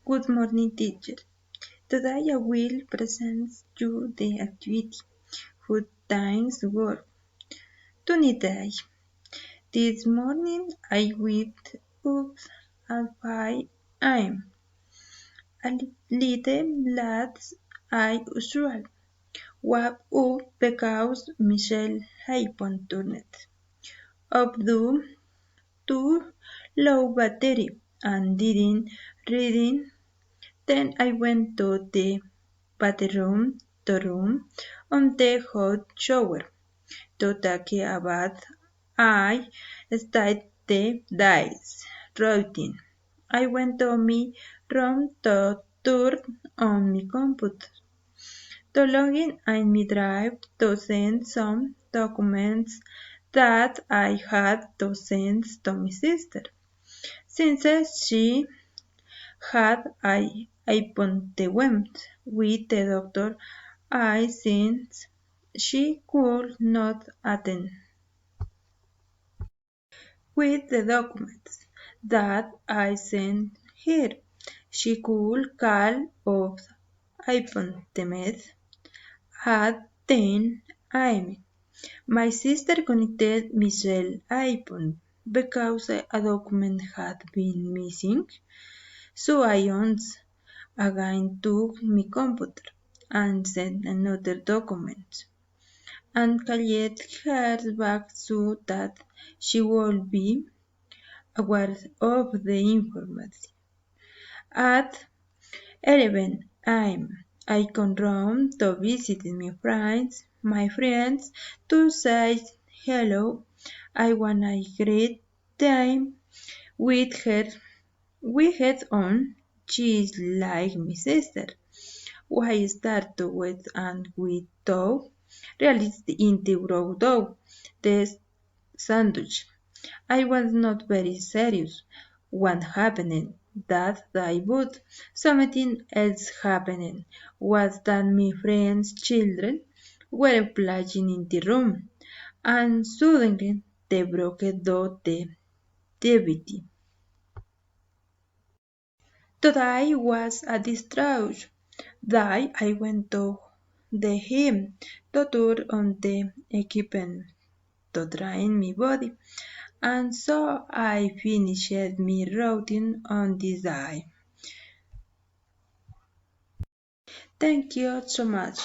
Good morning, teacher. Today I will present you the activity Food Times Work. Tony Day. This morning I waked up at 5 a.m. A little late as usual. Woke up because Michelle iPhone turned up to low battery and didn't reading. Then I went to the bathroom on the hot shower to take a bath. I started the day's routine. I went to my room to turn on my computer to log in my drive to send some documents that I had to send to my sister. Since she had I appointment with the doctor, I since she could not attend. With the documents that I sent her, she could call off appointment at 10 a.m. My sister connected Michelle's iPhone because a document had been missing, so I once again took my computer and sent another document and called her back so that she would be aware of the information. At 11 a.m. I come home to visit my friends to say hello. I wanna greet time with her. We head on. She's like my sister. We start with and we talk realized in the dough, the sandwich. I was not very serious. What happened that day, but something else happened was that my friend's children were playing in the room, and suddenly they broke the DVD. Today was a disaster. Day I went to the gym to turn on the equipment to train my body, and so I finished my routine on this day. Thank you so much.